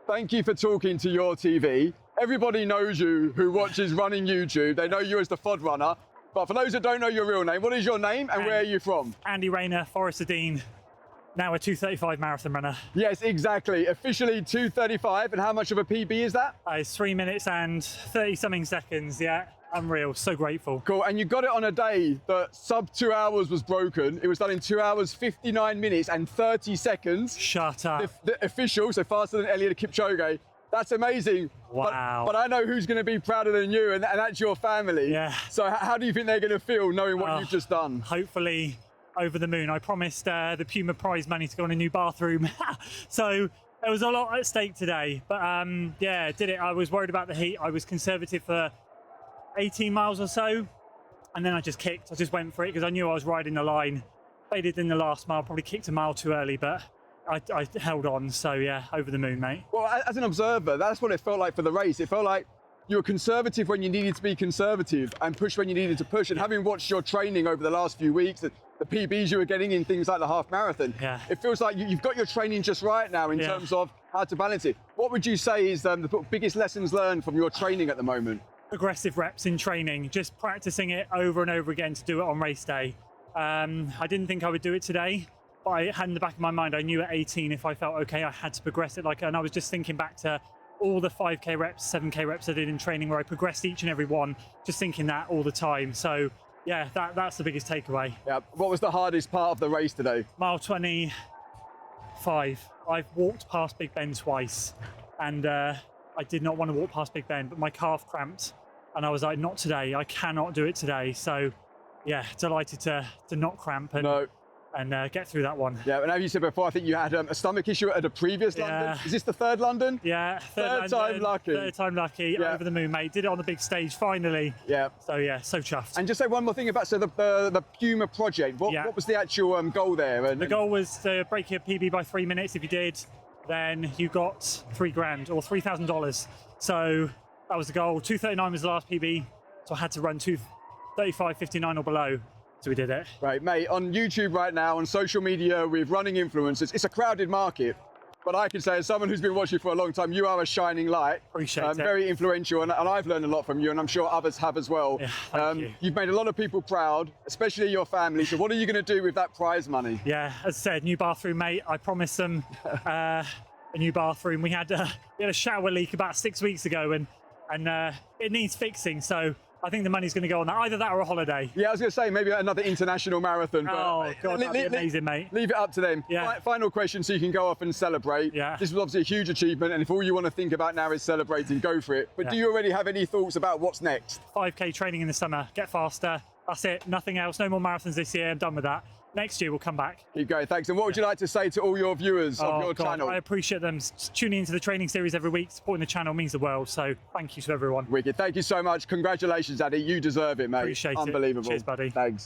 thank you for talking to URTV. Everybody knows you who watches running YouTube. They know you as the FOD runner. But for those that don't know your real name, what is your name and where are you from? Andy Rayner, Forest Dean, now a 2:35 marathon runner. Yes, exactly. Officially 2:35. And how much of a PB is that? It's 3 minutes and 30 something seconds. Yeah, unreal. So grateful. Cool. And you got it on a day that sub 2 hours was broken. It was done in 2 hours, 59 minutes and 30 seconds. Shut up. The official, so faster than Eliud Kipchoge. That's amazing. Wow. But I know who's going to be prouder than you, and that's your family. Yeah. So how do you think they're going to feel knowing what you've just done? Hopefully over the moon. I promised the PUMA prize money to go on a new bathroom. So there was a lot at stake today. But yeah, did it. I was worried about the heat. I was conservative for 18 miles or so. And then I just kicked. I just went for it because I knew I was riding the line. Faded in the last mile, probably kicked a mile too early, but I held on, so yeah, over the moon, mate. Well, as an observer, that's what it felt like for the race. It felt like you were conservative when you needed to be conservative and push when you needed to push. And having watched your training over the last few weeks, the PBs you were getting in things like the half marathon, it feels like you've got your training just right now in terms of how to balance it. What would you say is the biggest lessons learned from your training at the moment? Aggressive reps in training, just practicing it over and over again to do it on race day. I didn't think I would do it today. But I had in the back of my mind, I knew at 18, if I felt okay, I had to progress it. And I was just thinking back to all the 5K reps, 7K reps I did in training where I progressed each and every one, just thinking that all the time. So yeah, that's the biggest takeaway. Yeah. What was the hardest part of the race today? Mile 25. I've walked past Big Ben twice and I did not want to walk past Big Ben, but my calf cramped and I was like, not today, I cannot do it today. So yeah, delighted to not cramp and get through that one. Yeah, and as you said before, I think you had a stomach issue at a previous London. Is this the third London? Yeah, third time lucky. Third time lucky, over the moon, mate. Did it on the big stage, finally. Yeah. So yeah, so chuffed. And just say one more thing about the PUMA project. What was the actual goal there? The goal was to break your PB by 3 minutes. If you did, then you got $3,000 or $3,000. So that was the goal. 2:39 was the last PB, so I had to run 2:35:59 or below. So we did it. Right, mate, on YouTube right now, on social media with running influencers, it's a crowded market. But I can say, as someone who's been watching for a long time, you are a shining light. Appreciate it. Very influential, and I've learned a lot from you, and I'm sure others have as well. Yeah, thank you. You've made a lot of people proud, especially your family. So what are you going to do with that prize money? Yeah, as I said, new bathroom, mate. I promised them a new bathroom. We had a shower leak about 6 weeks ago, and it needs fixing. So I think the money's going to go on that. Either that or a holiday. Yeah, I was going to say maybe another international marathon. Oh, God, that'd be amazing, mate. Leave it up to them. Yeah. Final question so you can go off and celebrate. Yeah. This was obviously a huge achievement, and if all you want to think about now is celebrating, go for it. But do you already have any thoughts about what's next? 5K training in the summer. Get faster. That's it. Nothing else. No more marathons this year. I'm done with that. Next year we'll come back. Keep going. Thanks. And what would you like to say to all your viewers of your channel? I appreciate them tuning into the training series every week. Supporting the channel means the world. So thank you to everyone. Wicked. Thank you so much. Congratulations, Addy. You deserve it, mate. Appreciate it. Unbelievable. Cheers, buddy. Thanks.